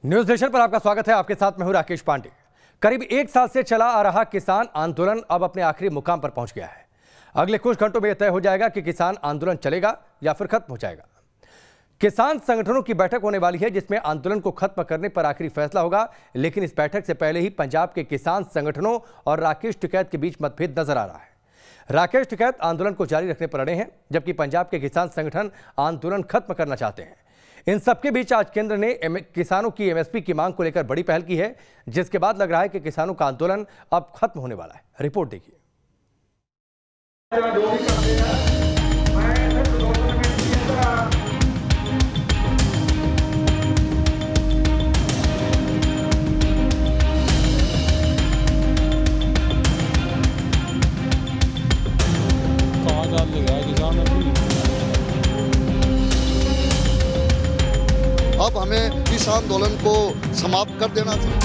News nation पर आपका स्वागत है। आपके साथ मैं हूं राकेश पांडे। करीब एक साल से चला आ रहा किसान आंदोलन अब अपने आखिरी मुकाम पर पहुंच गया है। अगले कुछ घंटों में यह तय हो जाएगा कि किसान आंदोलन चलेगा या फिर खत्म हो जाएगा। किसान संगठनों की बैठक होने वाली है जिसमें आंदोलन को खत्म करने पर आखिरी फैसला होगा। लेकिन इस बैठक से पहले ही पंजाब के किसान संगठनों और राकेश टिकैत के बीच मतभेद नजर आ रहा है। राकेश टिकैत आंदोलन को जारी रखने पर अड़े हैं, जबकि पंजाब के किसान संगठन आंदोलन खत्म करना चाहते हैं। इन सबके बीच आज केंद्र ने किसानों की एमएसपी की मांग को लेकर बड़ी पहल की है, जिसके बाद लग रहा है कि किसानों का आंदोलन अब खत्म होने वाला है। रिपोर्ट देखिए। अब हमें इस आंदोलन को समाप्त कर देना चाहिए।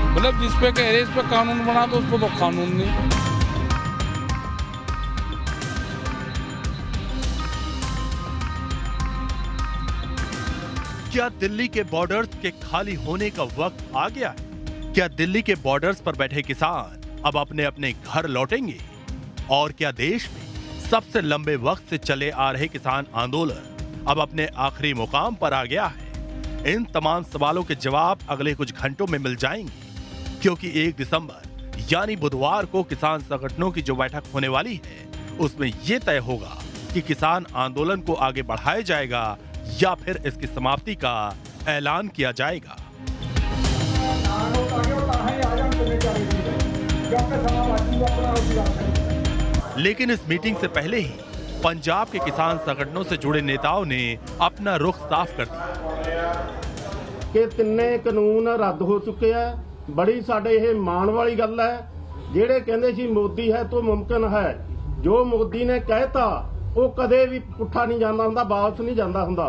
मतलब जिस पे कह रहे इस पे कानून बना दो, उसको तो कानून नहीं। क्या दिल्ली के बॉर्डर्स के खाली होने का वक्त आ गया है? क्या दिल्ली के बॉर्डर्स पर बैठे किसान अब अपने अपने घर लौटेंगे? और क्या देश में सबसे लंबे वक्त से चले आ रहे किसान आंदोलन अब अपने आखिरी मुकाम पर आ गया है? इन तमाम सवालों के जवाब अगले कुछ घंटों में मिल जाएंगे, क्योंकि 1 दिसंबर यानी बुधवार को किसान संगठनों की जो बैठक होने वाली है, उसमें यह तय होगा कि किसान आंदोलन को आगे बढ़ाया जाएगा या फिर इसकी समाप्ति का ऐलान किया जाएगा। लेकिन इस मीटिंग से पहले ही पंजाब के किसान संगठनों से जुड़े नेताओं ने अपना रुख साफ कर दिया कि तिन्ने कानून रद्द हो चुके हैं। बड़ी साडे ये मान वाली गल है। जेड़े कहंदे सी मोदी है तो मुमकिन है, जो मोदी ने कहता वो कदे भी पुट्ठा नहीं जाता हुंदा, वापस नहीं जाता हुंदा।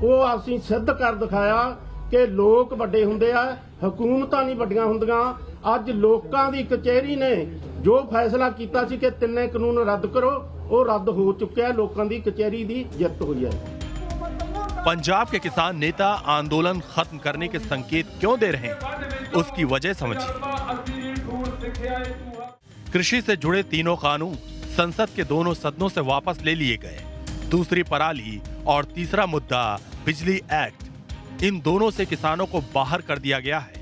वो असीं सिद्ध कर दिखाया कि लोक वड्डे हुंदे आ, हुकूमतां नहीं वड्डियां हुंदियां। अज लोकां दी कचहरी ने जो फैसला किया सी कि तिन्ने कानून रद्द करो, वो रद्द हो चुका है। लोकां दी कचहरी दी जित हुई है। पंजाब के किसान नेता आंदोलन खत्म करने के संकेत क्यों दे रहे हैं, उसकी वजह समझिए। कृषि से जुड़े तीनों कानून संसद के दोनों सदनों से वापस ले लिए गए। दूसरी पराली और तीसरा मुद्दा बिजली एक्ट, इन दोनों से किसानों को बाहर कर दिया गया है।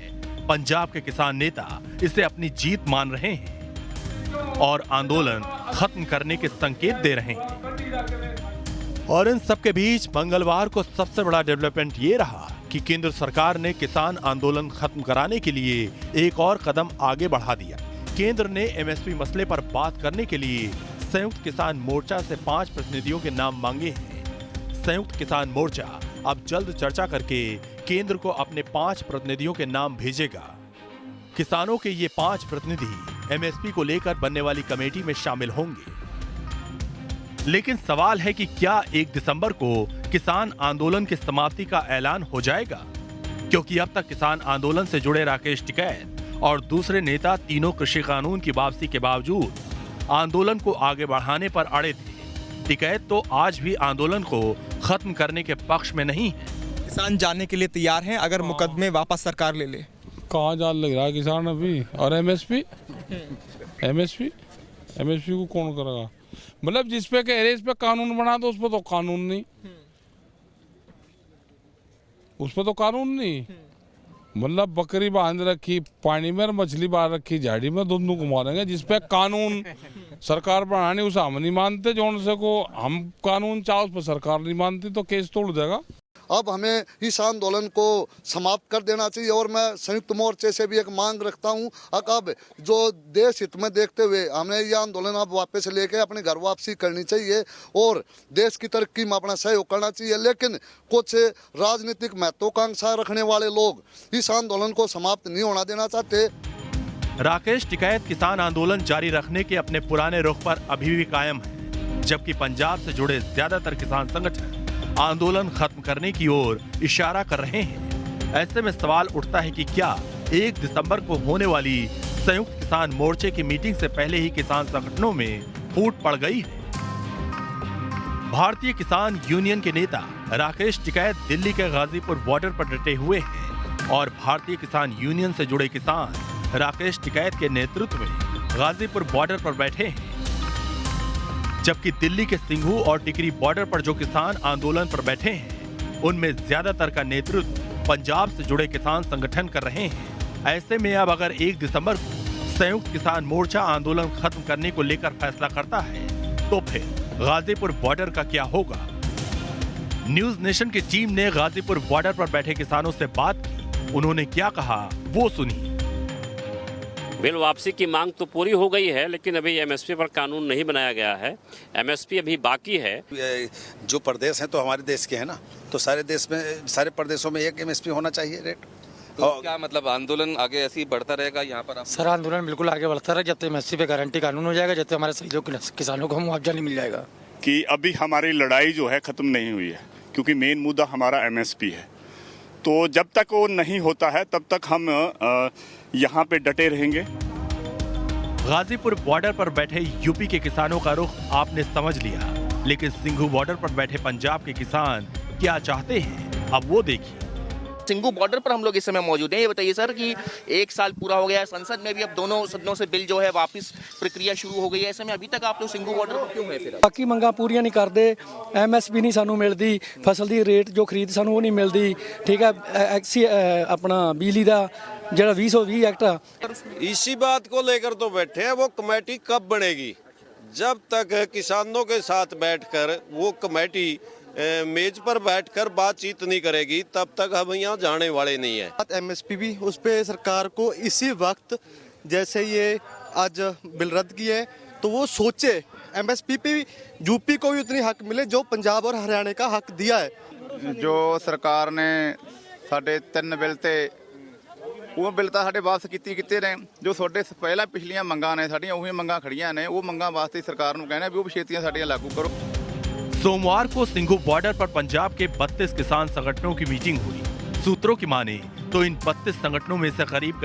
पंजाब के किसान नेता इसे अपनी जीत मान रहे हैं और आंदोलन खत्म करने के संकेत दे रहे हैं। और इन सबके बीच मंगलवार को सबसे बड़ा डेवलपमेंट ये रहा कि केंद्र सरकार ने किसान आंदोलन खत्म कराने के लिए एक और कदम आगे बढ़ा दिया। केंद्र ने एमएसपी मसले पर बात करने के लिए संयुक्त किसान मोर्चा से 5 प्रतिनिधियों के नाम मांगे हैं। संयुक्त किसान मोर्चा अब जल्द चर्चा करके केंद्र को अपने 5 प्रतिनिधियों के नाम भेजेगा। किसानों के ये 5 प्रतिनिधि एमएसपी को लेकर बनने वाली कमेटी में शामिल होंगे। लेकिन सवाल है कि क्या 1 दिसंबर को किसान आंदोलन की समाप्ति का ऐलान हो जाएगा? क्योंकि अब तक किसान आंदोलन से जुड़े राकेश टिकैत और दूसरे नेता तीनों कृषि कानून की वापसी के बावजूद आंदोलन को आगे बढ़ाने पर अड़े थे। टिकैत तो आज भी आंदोलन को खत्म करने के पक्ष में नहीं है। किसान जाने के लिए तैयार हैं अगर मुकदमे वापस सरकार ले ले। कहाँ जान लग रहा है किसान अभी? और एमएसपी को कौन करेगा? मतलब जिस पे कह रहे इस पे कानून बना दो, उस पे तो कानून नहीं, मतलब बकरी बांध रखी पानी में, मछली बांध रखी झाड़ी में, दोनों को मारेंगे। जिस पे कानून सरकार बनानी उसे हम नहीं मानते, जो उनसे को हम कानून चाहो उस पर सरकार नहीं मानती, तो केस तोड़ देगा। अब हमें इस आंदोलन को समाप्त कर देना चाहिए। और मैं संयुक्त मोर्चे से भी एक मांग रखता हूं, अब जो देश हित में देखते हुए हमने ये आंदोलन अब वापस लेके अपने घर वापसी करनी चाहिए और देश की तरक्की में अपना सहयोग करना चाहिए। लेकिन कुछ राजनीतिक महत्वाकांक्षा रखने वाले लोग इस आंदोलन को समाप्त नहीं होना देना चाहते। राकेश टिकैत किसान आंदोलन जारी रखने के अपने पुराने रुख पर अभी भी कायम है, जबकि पंजाब से जुड़े ज्यादातर किसान संगठन आंदोलन खत्म करने की ओर इशारा कर रहे हैं। ऐसे में सवाल उठता है कि क्या 1 दिसंबर को होने वाली संयुक्त किसान मोर्चे की मीटिंग से पहले ही किसान संगठनों में फूट पड़ गई है। भारतीय किसान यूनियन के नेता राकेश टिकैत दिल्ली के गाजीपुर बॉर्डर पर डटे हुए हैं और भारतीय किसान यूनियन से जुड़े किसान राकेश टिकैत के नेतृत्व में गाजीपुर बॉर्डर पर बैठे हैं, जबकि दिल्ली के सिंघू और टिकरी बॉर्डर पर जो किसान आंदोलन पर बैठे हैं उनमें ज्यादातर का नेतृत्व पंजाब से जुड़े किसान संगठन कर रहे हैं। ऐसे में अब अगर 1 दिसंबर को संयुक्त किसान मोर्चा आंदोलन खत्म करने को लेकर फैसला करता है तो फिर गाजीपुर बॉर्डर का क्या होगा? न्यूज नेशन की टीम ने गाजीपुर बॉर्डर पर बैठे किसानों से बात की, उन्होंने क्या कहा वो सुनिए। बिल वापसी की मांग तो पूरी हो गई है, लेकिन अभी एमएसपी पर कानून नहीं बनाया गया है। एमएसपी अभी बाकी है। जो प्रदेश हैं तो हमारे देश के हैं ना, तो सारे देश में, सारे प्रदेशों में एक एमएसपी होना चाहिए रेट। तो क्या मतलब आंदोलन आगे ऐसे ही बढ़ता रहेगा यहाँ पर? सर आंदोलन बिल्कुल आगे बढ़ता रहेगा जब तक एमएसपी पे गारंटी कानून हो जाएगा, जब तक हमारे शहीदों किसानों को मुआवजा नहीं मिल जाएगा। कि अभी हमारी लड़ाई जो है खत्म नहीं हुई है, क्योंकि मेन मुद्दा हमारा एमएसपी है। तो जब तक वो नहीं होता है तब तक हम यहाँ पे डटे रहेंगे। गाजीपुर बॉर्डर पर बैठे यूपी के किसानों का रुख आपने समझ लिया, लेकिन सिंघू बॉर्डर पर बैठे पंजाब के किसान क्या चाहते हैं अब वो देखिए। सिंघू बॉर्डर पर हम लोग इस समय मौजूद हैं। ये बताइए सर कि 1 साल पूरा हो गया है, संसद में भी अब दोनों सदनों से बिल जो है वापस प्रक्रिया शुरू हो गई है। ऐसे में अभी तक आप लोग सिंघू बॉर्डर पर क्यों है? फिर बाकी मंगां पूरीਆਂ नहीं करते, एमएसपी नहीं सानू मिलती, फसल की रेट जो खरीद सानू वो नहीं मिलती, ठीक है। अपना बिजली का जो 2020 एक्ट, इसी बात को लेकर तो बैठे हैं। वो कमेटी कब बनेगी? जब तक किसानों के साथ बैठकर वो कमेटी मेज पर बैठकर बातचीत नहीं करेगी तब तक हम यहाँ जाने वाले नहीं है। एमएसपी भी उस पे सरकार को इसी वक्त, जैसे ये आज बिल रद्द किए तो वो सोचे एमएसपी पे यूपी को भी उतनी हक मिले जो पंजाब और हरियाणा का हक दिया है। जो सरकार ने साढ़े 3 बिल ते वो बिल तो साढ़े वापस किते ने, जो साढ़े पहला पिछलियां मंगां ने साड़ियां उही मंगां खड़ियां ने, वो मंगां वास्ते सरकार नूं कहना भी वो छेतियां साड़ियां लागू करो। सोमवार को सिंघू बॉर्डर पर पंजाब के 32 किसान संगठनों की मीटिंग हुई। सूत्रों की माने तो इन 32 संगठनों में से करीब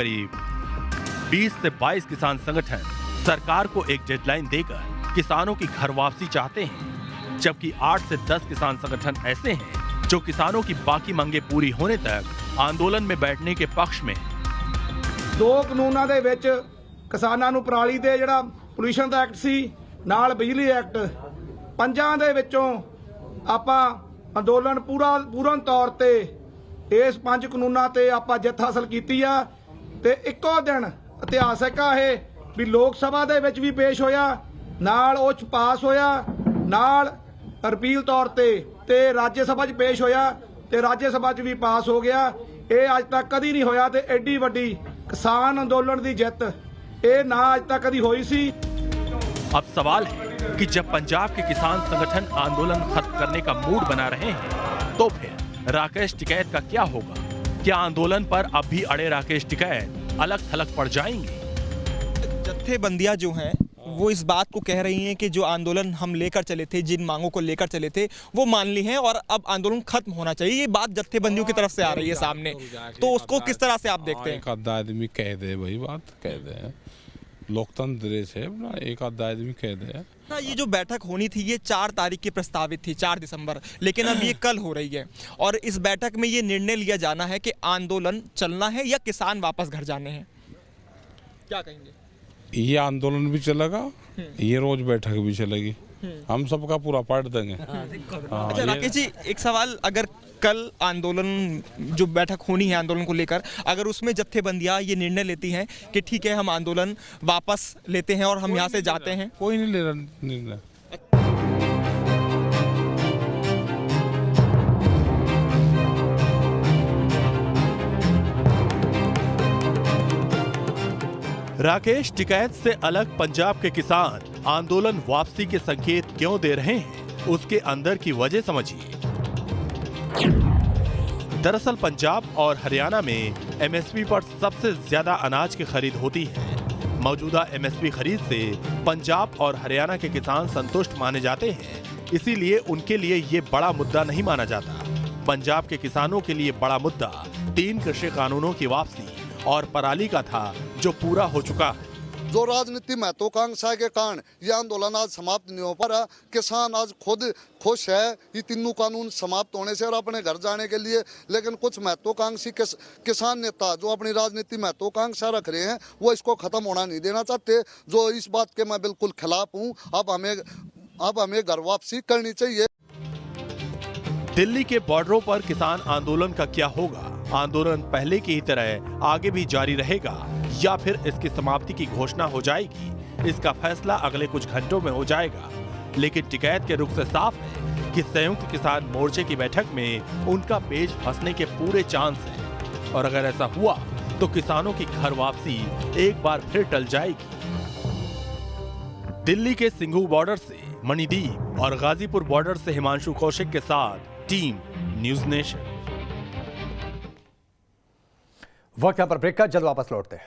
20 से 22 किसान संगठन सरकार को एक डेडलाइन देकर किसानों की घर वापसी चाहते हैं, जबकि 8 से 10 किसान संगठन ऐसे हैं जो किसानों की बाकी मांगे पूरी होने तक आंदोलन में बैठने के पक्ष में। 2 ਕਾਨੂੰਨਾਂ ਦੇ ਵਿੱਚ ਕਿਸਾਨਾਂ ਨੂੰ ਪਰਾਲੀ ਦੇ ਜਿਹੜਾ ਪੋਲੂਸ਼ਨ ਦਾ ਐਕਟ ਸੀ ਨਾਲ ਬਿਜਲੀ ਐਕਟ, ਪੰਜਾਂ ਦੇ ਵਿੱਚੋਂ ਆਪਾਂ ਅੰਦੋਲਨ ਪੂਰਨ ਤੌਰ ਤੇ ਇਸ 5 ਕਾਨੂੰਨਾਂ ਤੇ ਆਪਾਂ ਜਿੱਤ ਹਾਸਲ ਕੀਤੀ ਆ ਤੇ ਇੱਕੋ ਦਿਨ ਇਤਿਹਾਸਕ ਆ ਇਹ ਵੀ ਲੋਕ ਸਭਾ ਦੇ ਵਿੱਚ ਵੀ ਪੇਸ਼ ਹੋਇਆ, ਨਾਲ ਉਹ ਚ ਪਾਸ ਹੋਇਆ, ਨਾਲ ਰਿਪੀਲ ਤੌਰ ਤੇ ਰਾਜ ਸਭਾ 'ਚ ਪੇਸ਼ ਹੋਇਆ ਤੇ ਰਾਜ ਸਭਾ 'ਚ ਵੀ ਪਾਸ ਹੋ ਗਿਆ। ਇਹ ਅੱਜ ਤੱਕ ਕਦੀ ਨਹੀਂ ਹੋਇਆ ਤੇ ਐਡੀ ਵੱਡੀ किसान आंदोलन की जित ये ना आज तक कभी हुई सी। अब सवाल है कि जब पंजाब के किसान संगठन आंदोलन खत्म करने का मूड बना रहे हैं तो फिर राकेश टिकैत का क्या होगा? क्या आंदोलन पर अब भी अड़े राकेश टिकैत अलग थलग पड़ जाएंगे? जत्थेबंदियां जो हैं वो इस बात को कह रही हैं कि जो आंदोलन हम लेकर चले थे, जिन मांगों को लेकर चले थे वो मान ली हैं और अब आंदोलन खत्म होना चाहिए। ये बात जत्थेबंदियों की तरफ से आ रही है सामने, तो उसको किस तरह से आप देखते हैं? एक आधा आदमी कह दे वही बात कह दे, लोकतंत्र देश है अपना, एक आधा आदमी कह दे। ये जो बैठक होनी थी ये 4 तारीख की प्रस्तावित थी, 4 दिसंबर, लेकिन अब ये कल हो रही है और इस बैठक में ये निर्णय लिया जाना है कि आंदोलन चलना है या किसान वापस घर जाने हैं। क्या कहेंगे? ये आंदोलन भी चलेगा, ये रोज बैठक भी चलेगी, हम सबका पूरा पाट देंगे। अच्छा राकेश जी, एक सवाल, अगर कल आंदोलन जो बैठक होनी है आंदोलन को लेकर, अगर उसमें जत्थेबंदियां ये निर्णय लेती हैं कि ठीक है हम आंदोलन वापस लेते हैं और हम यहाँ से जाते हैं, कोई नहीं ले रहा निर्णय। राकेश टिकैत से अलग पंजाब के किसान आंदोलन वापसी के संकेत क्यों दे रहे हैं, उसके अंदर की वजह समझिए। दरअसल पंजाब और हरियाणा में एमएसपी पर सबसे ज्यादा अनाज की खरीद होती है। मौजूदा एमएसपी खरीद से पंजाब और हरियाणा के किसान संतुष्ट माने जाते हैं, इसीलिए उनके लिए ये बड़ा मुद्दा नहीं माना जाता। पंजाब के किसानों के लिए बड़ा मुद्दा 3 कृषि कानूनों की वापसी और पराली का था, जो पूरा हो चुका है। जो राजनीति महत्वाकांक्षा के कारण ये आंदोलन आज समाप्त नहीं हो पा रहा। किसान आज खुद खुश है ये तीनों कानून समाप्त होने से और अपने घर जाने के लिए, लेकिन कुछ महत्वाकांक्षी किसान नेता जो अपनी राजनीति महत्वाकांक्षा रख रहे हैं वो इसको खत्म होना नहीं देना चाहते, जो इस बात के मैं बिल्कुल खिलाफ हूँ। अब हमें घर वापसी करनी चाहिए। दिल्ली के बॉर्डरों पर किसान आंदोलन का क्या होगा? आंदोलन पहले की ही तरह आगे भी जारी रहेगा या फिर इसकी समाप्ति की घोषणा हो जाएगी? इसका फैसला अगले कुछ घंटों में हो जाएगा। लेकिन टिकैत के रुख से साफ है कि संयुक्त किसान मोर्चे की बैठक में उनका पेज फंसने के पूरे चांस हैं। और अगर ऐसा हुआ तो किसानों की घर वापसी एक बार फिर टल जाएगी। दिल्ली के सिंघू बॉर्डर से मणिदीप और गाजीपुर बॉर्डर से हिमांशु कौशिक के साथ टीम न्यूज़ नेशन। वक्त यहां पर ब्रेक का, जल्द वापस लौटते हैं।